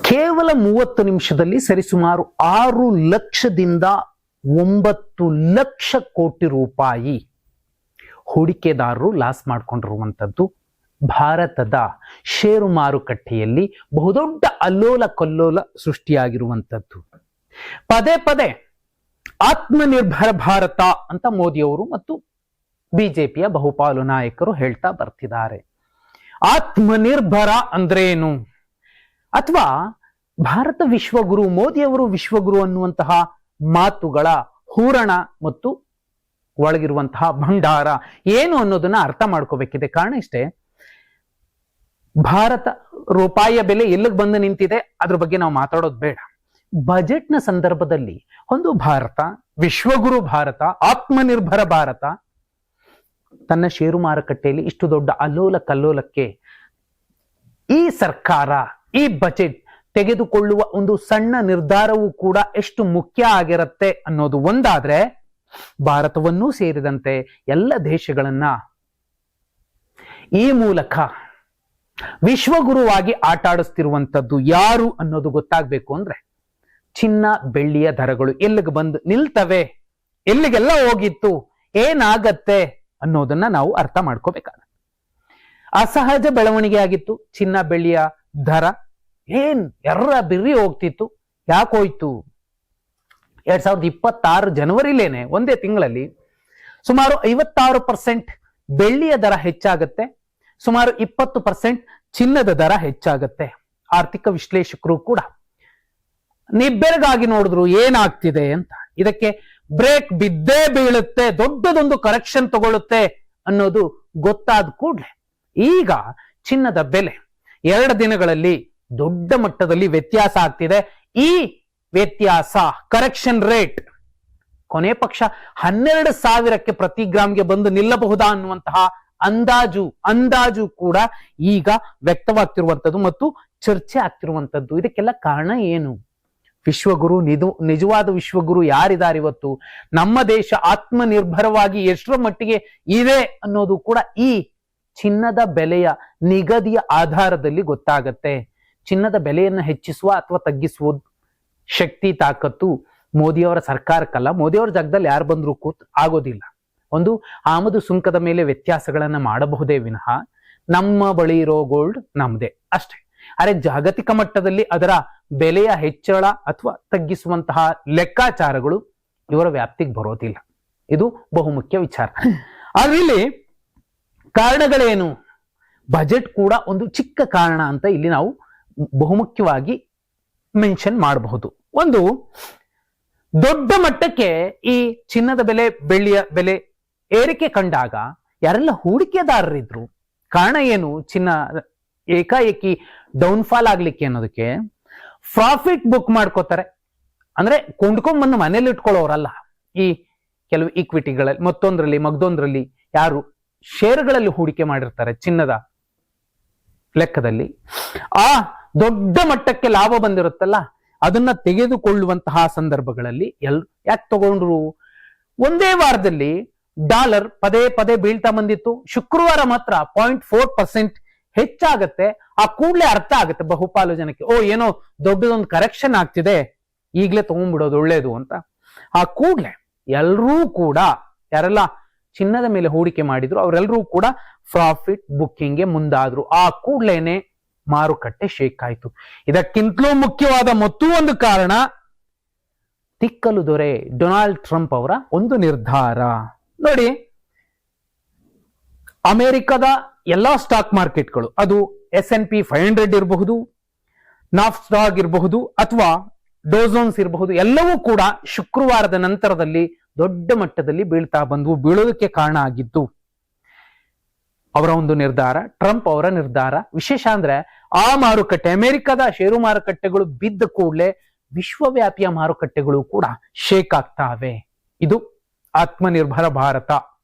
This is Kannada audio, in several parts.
ಕೇವಲ 30 ನಿಮಿಷದಲ್ಲಿ ಸರಿಸುಮಾರು 6 ಲಕ್ಷದಿಂದ 9 ಲಕ್ಷ ಕೋಟಿ ರೂಪಾಯಿ ಹೂಡಿಕೆದಾರರು ಲಾಸ್ ಮಾಡ್ಕೊಂಡಿರುವಂಥದ್ದು ಭಾರತದ ಷೇರು ಮಾರುಕಟ್ಟೆಯಲ್ಲಿ ಬಹುದೊಡ್ಡ ಅಲ್ಲೋಲ ಕಲ್ಲೋಲ ಸೃಷ್ಟಿಯಾಗಿರುವಂಥದ್ದು. ಪದೇ ಪದೇ ಆತ್ಮನಿರ್ಭರ ಭಾರತ ಅಂತ ಮೋದಿಯವರು ಮತ್ತು ಬಿಜೆಪಿಯ ಬಹುಪಾಲು ನಾಯಕರು ಹೇಳ್ತಾ ಬರ್ತಿದ್ದಾರೆ. ಆತ್ಮನಿರ್ಭರ ಅಂದ್ರೇನು? ಅಥವಾ ಭಾರತ ವಿಶ್ವಗುರು, ಮೋದಿಯವರು ವಿಶ್ವಗುರು ಅನ್ನುವಂತಹ ಮಾತುಗಳ ಹೂರಣ ಮತ್ತು ಒಳಗಿರುವಂತಹ ಭಂಡಾರ ಏನು ಅನ್ನೋದನ್ನ ಅರ್ಥ ಮಾಡ್ಕೋಬೇಕಿದೆ. ಕಾರಣ ಇಷ್ಟೇ, ಭಾರತ ರೂಪಾಯಿಯ ಬೆಲೆ ಎಲ್ಲಿಗೆ ಬಂದು ನಿಂತಿದೆ ಅದ್ರ ಬಗ್ಗೆ ನಾವು ಮಾತಾಡೋದು ಬೇಡ. ಬಜೆಟ್ನ ಸಂದರ್ಭದಲ್ಲಿ ಒಂದು ಭಾರತ, ವಿಶ್ವಗುರು ಭಾರತ, ಆತ್ಮನಿರ್ಭರ ಭಾರತ ತನ್ನ ಷೇರು ಮಾರುಕಟ್ಟೆಯಲ್ಲಿ ಇಷ್ಟು ದೊಡ್ಡ ಅಲ್ಲೋಲ ಕಲ್ಲೋಲಕ್ಕೆ ಈ ಸರ್ಕಾರ, ಈ ಬಜೆಟ್ ತೆಗೆದುಕೊಳ್ಳುವ ಒಂದು ಸಣ್ಣ ನಿರ್ಧಾರವೂ ಕೂಡ ಎಷ್ಟು ಮುಖ್ಯ ಆಗಿರುತ್ತೆ ಅನ್ನೋದು ಒಂದಾದ್ರೆ, ಭಾರತವನ್ನೂ ಸೇರಿದಂತೆ ಎಲ್ಲ ದೇಶಗಳನ್ನ ಈ ಮೂಲಕ ವಿಶ್ವಗುರುವಾಗಿ ಆಟ ಆಡಿಸ್ತಿರುವಂಥದ್ದು ಯಾರು ಅನ್ನೋದು ಗೊತ್ತಾಗ್ಬೇಕು ಅಂದ್ರೆ, ಚಿನ್ನ ಬೆಳ್ಳಿಯ ದರಗಳು ಎಲ್ಲಿಗೆ ಬಂದು ನಿಲ್ತವೆ, ಎಲ್ಲಿಗೆಲ್ಲ ಹೋಗಿತ್ತು, ಏನಾಗತ್ತೆ ಅನ್ನೋದನ್ನ ನಾವು ಅರ್ಥ ಮಾಡ್ಕೋಬೇಕಾಗುತ್ತೆ. ಅಸಹಜ ಬೆಳವಣಿಗೆ ಆಗಿತ್ತು ಚಿನ್ನ ಬೆಳ್ಳಿಯ ದರ, ಎರ್ರ ಬಿರ್ರಿ ಹೋಗ್ತಿತ್ತು. ಯಾಕೋಯ್ತು? 2026 ಜನವರಿಲೇನೆ ಒಂದೇ ತಿಂಗಳಲ್ಲಿ ಸುಮಾರು 56% ಬೆಳ್ಳಿಯ ದರ ಹೆಚ್ಚಾಗತ್ತೆ, ಸುಮಾರು 20% ಚಿನ್ನದ ದರ ಹೆಚ್ಚಾಗತ್ತೆ. ಆರ್ಥಿಕ ವಿಶ್ಲೇಷಕರು ಕೂಡ ನಿಬ್ಬೆರಗಾಗಿ ನೋಡಿದ್ರು ಏನಾಗ್ತಿದೆ ಅಂತ. ಇದಕ್ಕೆ ಬ್ರೇಕ್ ಬಿದ್ದೇ ಬೀಳುತ್ತೆ, ದೊಡ್ಡದೊಂದು ಕರೆಕ್ಷನ್ ತಗೊಳ್ಳುತ್ತೆ ಅನ್ನೋದು ಗೊತ್ತಾದ ಕೂಡಲೇ ಈಗ ಚಿನ್ನದ ಬೆಲೆ 2 ದಿನಗಳಲ್ಲಿ ದೊಡ್ಡ ಮಟ್ಟದಲ್ಲಿ ವ್ಯತ್ಯಾಸ ಆಗ್ತಿದೆ. ಈ ವ್ಯತ್ಯಾಸ, ಕರೆಕ್ಷನ್ ರೇಟ್ ಕೊನೆ ಪಕ್ಷ 12,000ಕ್ಕೆ ಪ್ರತಿ ಗ್ರಾಮ್ಗೆ ಬಂದು ನಿಲ್ಲಬಹುದಾ ಅನ್ನುವಂತಹ ಅಂದಾಜು ಕೂಡ ಈಗ ವ್ಯಕ್ತವಾಗ್ತಿರುವಂಥದ್ದು ಮತ್ತು ಚರ್ಚೆ ಆಗ್ತಿರುವಂಥದ್ದು. ಇದಕ್ಕೆಲ್ಲ ಕಾರಣ ಏನು? ವಿಶ್ವಗುರು, ನಿಜವಾದ ವಿಶ್ವಗುರು ಯಾರಿದ್ದಾರೆ ಇವತ್ತು? ನಮ್ಮ ದೇಶ ಆತ್ಮನಿರ್ಭರವಾಗಿ ಎಷ್ಟರ ಮಟ್ಟಿಗೆ ಇದೆ ಅನ್ನೋದು ಕೂಡ ಈ ಚಿನ್ನದ ಬೆಲೆಯ ನಿಗದಿಯ ಆಧಾರದಲ್ಲಿ ಗೊತ್ತಾಗತ್ತೆ. ಚಿನ್ನದ ಬೆಲೆಯನ್ನು ಹೆಚ್ಚಿಸುವ ಅಥವಾ ತಗ್ಗಿಸುವ ಶಕ್ತಿ, ತಾಕತ್ತು ಮೋದಿಯವರ ಸರ್ಕಾರಕ್ಕಲ್ಲ. ಮೋದಿಯವರ ಜಾಗದಲ್ಲಿ ಯಾರು ಬಂದ್ರು ಆಗೋದಿಲ್ಲ. ಒಂದು ಆಮದು ಸುಂಕದ ಮೇಲೆ ವ್ಯತ್ಯಾಸಗಳನ್ನ ಮಾಡಬಹುದೇ ವಿನಃ ನಮ್ಮ ಬಳಿ ಇರೋ ಗೋಲ್ಡ್ ನಮ್ದೇ ಅಷ್ಟೇ. ಆದರೆ ಜಾಗತಿಕ ಮಟ್ಟದಲ್ಲಿ ಅದರ ಬೆಲೆಯ ಹೆಚ್ಚಳ ಅಥವಾ ತಗ್ಗಿಸುವಂತಹ ಲೆಕ್ಕಾಚಾರಗಳು ಇವರ ವ್ಯಾಪ್ತಿಗೆ ಬರೋದಿಲ್ಲ. ಇದು ಬಹುಮುಖ್ಯ ವಿಚಾರ. ಆದ್ರೆ ಇಲ್ಲಿ ಕಾರಣಗಳೇನು? ಬಜೆಟ್ ಕೂಡ ಒಂದು ಚಿಕ್ಕ ಕಾರಣ ಅಂತ ಇಲ್ಲಿ ನಾವು ಬಹುಮುಖ್ಯವಾಗಿ ಮೆನ್ಷನ್ ಮಾಡಬಹುದು. ಒಂದು, ದೊಡ್ಡ ಮಟ್ಟಕ್ಕೆ ಈ ಚಿನ್ನದ ಬೆಲೆ, ಬೆಳ್ಳಿಯ ಬೆಲೆ ಏರಿಕೆ ಕಂಡಾಗ ಯಾರೆಲ್ಲ ಹೂಡಿಕೆದಾರರಿದ್ರು, ಕಾರಣ ಏನು? ಚಿನ್ನ ಏಕಾಏಕಿ ಡೌನ್ಫಾಲ್ ಆಗ್ಲಿಕ್ಕೆ ಅನ್ನೋದಕ್ಕೆ ಪ್ರಾಫಿಟ್ ಬುಕ್ ಮಾಡ್ಕೋತಾರೆ. ಅಂದ್ರೆ ಕೊಂಡ್ಕೊಂಡ್ಬಂದು ಮನೇಲಿ ಇಟ್ಕೊಳ್ಳೋರಲ್ಲ. ಈ ಕೆಲವು ಈಕ್ವಿಟಿಗಳಲ್ಲಿ, ಮತ್ತೊಂದ್ರಲ್ಲಿ ಯಾರು ಶೇರ್ಗಳಲ್ಲಿ ಹೂಡಿಕೆ ಮಾಡಿರ್ತಾರೆ ಚಿನ್ನದ ಲೆಕ್ಕದಲ್ಲಿ, ಆ ದೊಡ್ಡ ಮಟ್ಟಕ್ಕೆ ಲಾಭ ಬಂದಿರುತ್ತಲ್ಲ, ಅದನ್ನ ತೆಗೆದುಕೊಳ್ಳುವಂತಹ ಸಂದರ್ಭಗಳಲ್ಲಿ ಯಾಕೆ ತಗೊಂಡ್ರು? ಒಂದೇ ವಾರದಲ್ಲಿ ಡಾಲರ್ ಪದೇ ಪದೇ ಬೀಳ್ತಾ ಬಂದಿತ್ತು. ಶುಕ್ರವಾರ ಮಾತ್ರ 0.4% ಹೆಚ್ಚಾಗತ್ತೆ. ಆ ಕೂಡಲೇ ಅರ್ಥ ಆಗುತ್ತೆ ಬಹುಪಾಲು ಜನಕ್ಕೆ, ಏನೋ ದೊಡ್ಡದೊಂದು ಕರೆಕ್ಷನ್ ಆಗ್ತಿದೆ, ಈಗಲೇ ತಗೊಂಡ್ಬಿಡೋದು ಒಳ್ಳೇದು ಅಂತ. ಆ ಕೂಡಲೇ ಎಲ್ಲರೂ ಕೂಡ, ಯಾರೆಲ್ಲ ಚಿನ್ನದ ಮೇಲೆ ಹೂಡಿಕೆ ಮಾಡಿದ್ರು ಅವರೆಲ್ಲರೂ ಕೂಡ ಪ್ರಾಫಿಟ್ ಬುಕ್ಕಿಂಗ್ಗೆ ಮುಂದಾದ್ರು. ಆ ಕೂಡಲೇನೆ ಮಾರುಕಟ್ಟೆ ಶೇಕ್ ಆಯ್ತು. ಇದಕ್ಕಿಂತಲೂ ಮುಖ್ಯವಾದ ಮತ್ತೊಂದು ಕಾರಣ, ತಿಕ್ಕಲು ದೊರೆ ಡೊನಾಲ್ಡ್ ಟ್ರಂಪ್ ಅವರ ಒಂದು ನಿರ್ಧಾರ. ನೋಡಿ, ಅಮೆರಿಕದ ಎಲ್ಲಾ ಸ್ಟಾಕ್ ಮಾರ್ಕೆಟ್ಗಳು, ಅದು S&P 500 ಇರಬಹುದು, ನಾಫ್ಸ್ಟಾಕ್ ಇರಬಹುದು ಅಥವಾ ಡೋಜೋನ್ಸ್ ಇರಬಹುದು, ಎಲ್ಲವೂ ಕೂಡ ಶುಕ್ರವಾರದ ನಂತರದಲ್ಲಿ ದೊಡ್ಡ ಮಟ್ಟದಲ್ಲಿ ಬೀಳ್ತಾ ಬಂದವು. ಬೀಳೋದಕ್ಕೆ ಕಾರಣ ಆಗಿದ್ದು ಅವರ ಒಂದು ನಿರ್ಧಾರ, ಟ್ರಂಪ್ ಅವರ ನಿರ್ಧಾರ. ವಿಶೇಷ ಅಂದ್ರೆ ಆ ಮಾರುಕಟ್ಟೆ, ಅಮೆರಿಕದ ಷೇರು ಮಾರುಕಟ್ಟೆಗಳು ಬಿದ್ದ ಕೂಡಲೇ ವಿಶ್ವವ್ಯಾಪಿಯ ಮಾರುಕಟ್ಟೆಗಳು ಕೂಡ ಶೇಕ್ ಆಗ್ತಾವೆ. ಇದು ಆತ್ಮನಿರ್ಭರ ಭಾರತ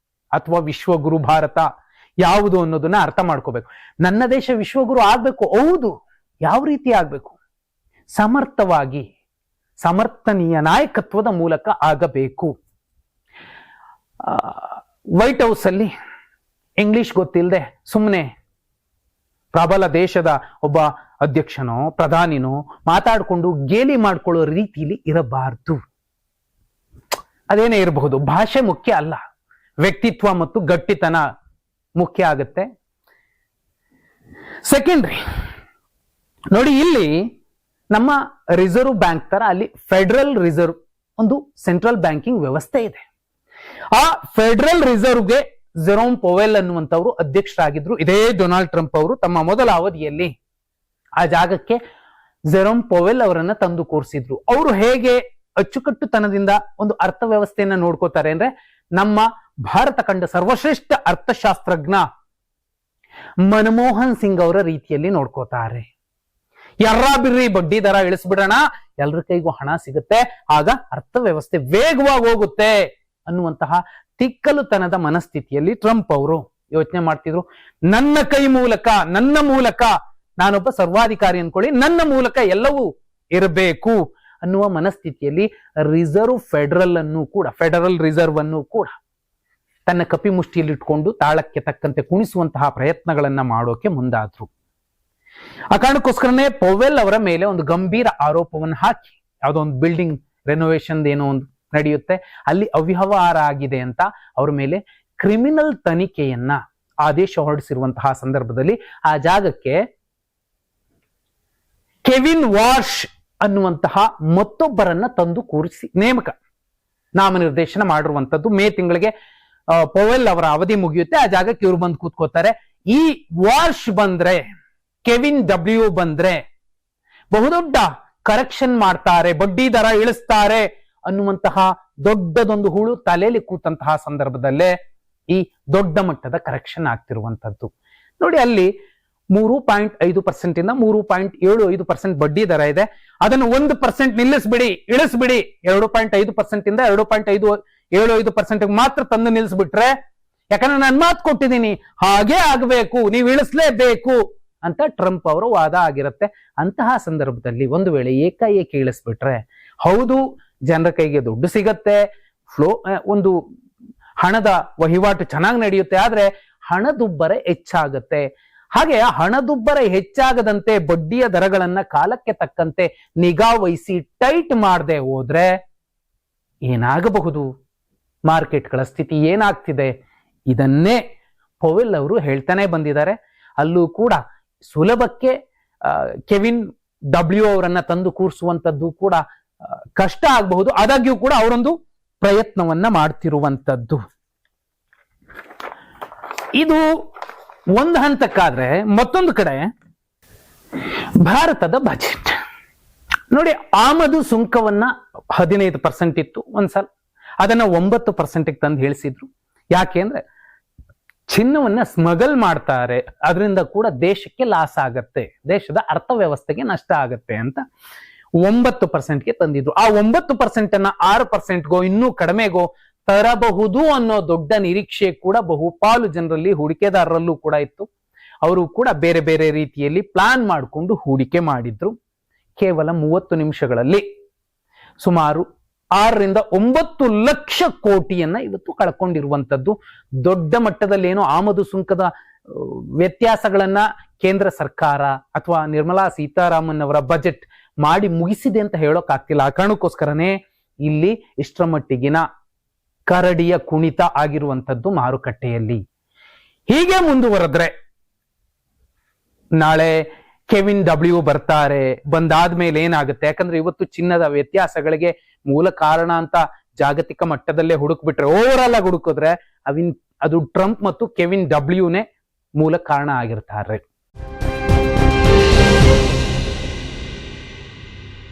ಅಥವಾ ವಿಶ್ವಗುರು ಭಾರತ ಯಾವುದು ಅನ್ನೋದನ್ನ ಅರ್ಥ ಮಾಡ್ಕೋಬೇಕು. ನನ್ನ ದೇಶ ವಿಶ್ವಗುರು ಆಗ್ಬೇಕು, ಹೌದು. ಯಾವ ರೀತಿ ಆಗ್ಬೇಕು? ಸಮರ್ಥವಾಗಿ, ಸಮರ್ಥನೀಯ ನಾಯಕತ್ವದ ಮೂಲಕ ಆಗಬೇಕು. ವೈಟ್ ಹೌಸ್ ಅಲ್ಲಿ ಇಂಗ್ಲಿಷ್ ಗೊತ್ತಿಲ್ಲದೆ ಸುಮ್ಮನೆ ಪ್ರಬಲ ದೇಶದ ಒಬ್ಬ ಅಧ್ಯಕ್ಷನೋ ಪ್ರಧಾನಿನೋ ಮಾತಾಡ್ಕೊಂಡು ಗೇಲಿ ಮಾಡ್ಕೊಳ್ಳೋ ರೀತಿಯಲ್ಲಿ ಇರಬಾರ್ದು. ಅದೇನೇ ಇರಬಹುದು, ಭಾಷೆ ಮುಖ್ಯ ಅಲ್ಲ, ವ್ಯಕ್ತಿತ್ವ ಮತ್ತು ಗಟ್ಟಿತನ ಮುಖ್ಯ ಆಗುತ್ತೆ. ಸೆಕೆಂಡ್ರಿ ನೋಡಿ, ಇಲ್ಲಿ ನಮ್ಮ ರಿಸರ್ವ್ ಬ್ಯಾಂಕ್ ತರ ಅಲ್ಲಿ ಫೆಡರಲ್ ರಿಸರ್ವ್ ಒಂದು ಸೆಂಟ್ರಲ್ ಬ್ಯಾಂಕಿಂಗ್ ವ್ಯವಸ್ಥೆ ಇದೆ. ಆ ಫೆಡರಲ್ ರಿಸರ್ವ್ಗೆ ಜೆರೋಮ್ ಪೊವೆಲ್ ಅನ್ನುವಂಥವ್ರು ಅಧ್ಯಕ್ಷರಾಗಿದ್ರು. ಇದೇ ಡೊನಾಲ್ಡ್ ಟ್ರಂಪ್ ಅವರು ತಮ್ಮ ಮೊದಲ ಅವಧಿಯಲ್ಲಿ ಆ ಜಾಗಕ್ಕೆ ಜೆರೋಮ್ ಪೊವೆಲ್ ಅವರನ್ನ ತಂದು ಕೂರಿಸಿದ್ರು. ಅವರು ಹೇಗೆ ಅಚ್ಚುಕಟ್ಟುತನದಿಂದ ಒಂದು ಅರ್ಥವ್ಯವಸ್ಥೆಯನ್ನ ನೋಡ್ಕೋತಾರೆ ಅಂದ್ರೆ, ನಮ್ಮ ಭಾರತ ಕಂಡ ಸರ್ವಶ್ರೇಷ್ಠ ಅರ್ಥಶಾಸ್ತ್ರಜ್ಞ ಮನಮೋಹನ್ ಸಿಂಗ್ ಅವರ ರೀತಿಯಲ್ಲಿ ನೋಡ್ಕೋತಾರೆ. ಬಿರ್ರಿ ಬಡ್ಡಿ ದರ ಇಳಿಸ್ಬಿಡೋಣ, ಎಲ್ರ ಕೈಗೂ ಹಣ ಸಿಗುತ್ತೆ, ಆಗ ಅರ್ಥವ್ಯವಸ್ಥೆ ವೇಗವಾಗಿ ಹೋಗುತ್ತೆ ಅನ್ನುವಂತಹ ತಿಕ್ಕಲುತನದ ಮನಸ್ಥಿತಿಯಲ್ಲಿ ಟ್ರಂಪ್ ಅವರು ಯೋಚನೆ ಮಾಡ್ತಿದ್ರು. ನನ್ನ ಮೂಲಕ ನಾನೊಬ್ಬ ಸರ್ವಾಧಿಕಾರಿ ಅನ್ಕೊಳ್ಳಿ, ನನ್ನ ಮೂಲಕ ಎಲ್ಲವೂ ಇರಬೇಕು ಅನ್ನುವ ಮನಸ್ಥಿತಿಯಲ್ಲಿ ಫೆಡರಲ್ ರಿಸರ್ವ್ ಅನ್ನು ಕೂಡ ತನ್ನ ಕಪಿಮುಷ್ಟಿಯಲ್ಲಿ ಇಟ್ಕೊಂಡು ತಾಳಕ್ಕೆ ತಕ್ಕಂತೆ ಕುಣಿಸುವಂತಹ ಪ್ರಯತ್ನಗಳನ್ನ ಮಾಡೋಕೆ ಮುಂದಾದ್ರು. ಆ ಕಾರಣಕ್ಕೋಸ್ಕರನೇ ಪೊವೆಲ್ ಅವರ ಮೇಲೆ ಒಂದು ಗಂಭೀರ ಆರೋಪವನ್ನು ಹಾಕಿ, ಯಾವುದೋ ಒಂದು ಬಿಲ್ಡಿಂಗ್ ರೆನೋವೇಷನ್ ಏನೋ ಒಂದು ನಡೆಯುತ್ತೆ, ಅಲ್ಲಿ ಅವ್ಯವಹಾರ ಆಗಿದೆ ಅಂತ ಅವ್ರ ಮೇಲೆ ಕ್ರಿಮಿನಲ್ ತನಿಖೆಯನ್ನ ಆದೇಶ ಹೊರಡಿಸಿರುವಂತಹ ಸಂದರ್ಭದಲ್ಲಿ ಆ ಜಾಗಕ್ಕೆ ಕೆವಿನ್ ವಾರ್ಷ್ ಅನ್ನುವಂತಹ ಮತ್ತೊಬ್ಬರನ್ನ ತಂದು ಕೂರಿಸಿ ನಾಮನಿರ್ದೇಶನ ಮಾಡಿರುವಂತದ್ದು. ಮೇ ತಿಂಗಳಿಗೆ ಪೊವೆಲ್ ಅವರ ಅವಧಿ ಮುಗಿಯುತ್ತೆ, ಆ ಜಾಗಕ್ಕೆ ಇವ್ರು ಬಂದು ಕೂತ್ಕೋತಾರೆ. ಈ ವಾರ್ಷ್ ಬಂದ್ರೆ, ಕೆವಿನ್ ಡಬ್ಲ್ಯೂ ಬಂದ್ರೆ ಬಹುದೊಡ್ಡ ಕರೆಕ್ಷನ್ ಮಾಡ್ತಾರೆ, ಬಡ್ಡಿ ದರ ಇಳಿಸ್ತಾರೆ ಅನ್ನುವಂತಹ ದೊಡ್ಡದೊಂದು ಹುಳು ತಲೆಯಲ್ಲಿ ಕೂತಂತಹ ಸಂದರ್ಭದಲ್ಲೇ ಈ ದೊಡ್ಡ ಮಟ್ಟದ ಕರೆಕ್ಷನ್ ಆಗ್ತಿರುವಂತದ್ದು. ನೋಡಿ, ಅಲ್ಲಿ 3.5% ಇಂದ 3.75% ಬಡ್ಡಿ ದರ ಇದೆ. ಅದನ್ನು 1% ಇಳಿಸ್ಬಿಡಿ 2.5% ಇಂದ 2.75% ಮಾತ್ರ ತಂದು ನಿಲ್ಲಿಸ್ಬಿಟ್ರೆ, ಯಾಕಂದ್ರೆ ನಾನು ಮಾತು ಕೊಟ್ಟಿದ್ದೀನಿ ಹಾಗೆ ಆಗ್ಬೇಕು, ನೀವು ಇಳಿಸ್ಲೇಬೇಕು ಅಂತ ಟ್ರಂಪ್ ಅವರು ವಾದ ಆಗಿರುತ್ತೆ. ಅಂತಹ ಸಂದರ್ಭದಲ್ಲಿ ಒಂದು ವೇಳೆ ಏಕಾಏಕಿ ಇಳಿಸ್ಬಿಟ್ರೆ, ಹೌದು ಜನರ ಕೈಗೆ ದುಡ್ಡು ಸಿಗತ್ತೆ, ಒಂದು ಹಣದ ವಹಿವಾಟು ಚೆನ್ನಾಗಿ ನಡೆಯುತ್ತೆ, ಆದ್ರೆ ಹಣದುಬ್ಬರ ಹೆಚ್ಚಾಗತ್ತೆ. ಹಾಗೆ ಹಣದುಬ್ಬರ ಹೆಚ್ಚಾಗದಂತೆ ಬಡ್ಡಿಯ ದರಗಳನ್ನ ಕಾಲಕ್ಕೆ ತಕ್ಕಂತೆ ನಿಗಾ ವಹಿಸಿ ಟೈಟ್ ಮಾಡದೆ ಹೋದ್ರೆ ಏನಾಗಬಹುದು, ಮಾರ್ಕೆಟ್ಗಳ ಸ್ಥಿತಿ ಏನಾಗ್ತಿದೆ, ಇದನ್ನೇ ಪೊವೆಲ್ ಅವರು ಹೇಳ್ತಾನೆ ಬಂದಿದ್ದಾರೆ. ಅಲ್ಲೂ ಕೂಡ ಸುಲಭಕ್ಕೆ ಕೆವಿನ್ ಡಬ್ಲ್ಯೂ ಅವರನ್ನ ತಂದು ಕೂರಿಸುವಂತದ್ದು ಕೂಡ ಕಷ್ಟ ಆಗಬಹುದು. ಆದಾಗ್ಯೂ ಕೂಡ ಅವರೊಂದು ಪ್ರಯತ್ನವನ್ನ ಮಾಡ್ತಿರುವಂತದ್ದು. ಇದು ಒಂದು ಹಂತಕ್ಕಾದ್ರೆ, ಮತ್ತೊಂದು ಕಡೆ ಭಾರತದ ಬಜೆಟ್ ನೋಡಿ, ಆಮದು ಸುಂಕವನ್ನ 15% ಇತ್ತು ಒಂದ್ಸಲ, ಅದನ್ನ 9% ತಂದು ಹೇಳಿಸಿದ್ರು. ಯಾಕೆ ಅಂದ್ರೆ ಚಿನ್ನವನ್ನ ಸ್ಮಗಲ್ ಮಾಡ್ತಾರೆ, ಅದರಿಂದ ಕೂಡ ದೇಶಕ್ಕೆ ಲಾಸ್ ಆಗತ್ತೆ, ದೇಶದ ಅರ್ಥವ್ಯವಸ್ಥೆಗೆ ನಷ್ಟ ಆಗತ್ತೆ ಅಂತ 9%ಗೆ ತಂದಿದ್ರು. ಆ 9% ಅನ್ನ 6%ಗೋ ಇನ್ನೂ ಕಡಿಮೆಗೋ ತರಬಹುದು ಅನ್ನೋ ದೊಡ್ಡ ನಿರೀಕ್ಷೆ ಕೂಡ ಬಹುಪಾಲು ಜನರಲ್ಲಿ, ಹೂಡಿಕೆದಾರರಲ್ಲೂ ಕೂಡ ಇತ್ತು. ಅವರು ಕೂಡ ಬೇರೆ ಬೇರೆ ರೀತಿಯಲ್ಲಿ ಪ್ಲಾನ್ ಮಾಡಿಕೊಂಡು ಹೂಡಿಕೆ ಮಾಡಿದ್ರು. ಕೇವಲ 30 ನಿಮಿಷಗಳಲ್ಲಿ ಸುಮಾರು 6ರಿಂದ 9 ಲಕ್ಷ ಕೋಟಿಯನ್ನ ಇವತ್ತು ಕಳ್ಕೊಂಡಿರುವಂತದ್ದು. ದೊಡ್ಡ ಮಟ್ಟದಲ್ಲಿ ಏನೋ ಆಮದು ಸುಂಕದ ವ್ಯತ್ಯಾಸಗಳನ್ನ ಕೇಂದ್ರ ಸರ್ಕಾರ ಅಥವಾ ನಿರ್ಮಲಾ ಸೀತಾರಾಮನ್ ಅವರ ಬಜೆಟ್ ಮಾಡಿ ಮುಗಿಸಿದೆ ಅಂತ ಹೇಳೋಕ್ ಆಗ್ತಿಲ್ಲ. ಆ ಕಾರಣಕ್ಕೋಸ್ಕರನೇ ಇಲ್ಲಿ ಇಷ್ಟರ ಮಟ್ಟಿಗಿನ ಕರಡಿಯ ಕುಣಿತ ಆಗಿರುವಂತದ್ದು ಮಾರುಕಟ್ಟೆಯಲ್ಲಿ. ಹೀಗೆ ಮುಂದುವರೆದ್ರೆ ನಾಳೆ ಕೆವಿನ್ ಡಬ್ಲ್ಯೂ ಬರ್ತಾರೆ, ಬಂದಾದ್ಮೇಲೆ ಏನಾಗುತ್ತೆ, ಯಾಕಂದ್ರೆ ಇವತ್ತು ಚಿನ್ನದ ವ್ಯತ್ಯಾಸಗಳಿಗೆ ಮೂಲ ಕಾರಣ ಅಂತ ಜಾಗತಿಕ ಮಟ್ಟದಲ್ಲೇ ಹುಡುಕ್ಬಿಟ್ರೆ, ಓವರ್ ಆಲ್ ಆಗಿ ಹುಡುಕಿದ್ರೆ ಅದು ಟ್ರಂಪ್ ಮತ್ತು ಕೆವಿನ್ ಡಬ್ಲ್ಯೂನೇ ಮೂಲ ಕಾರಣ ಆಗಿರ್ತಾರೆ.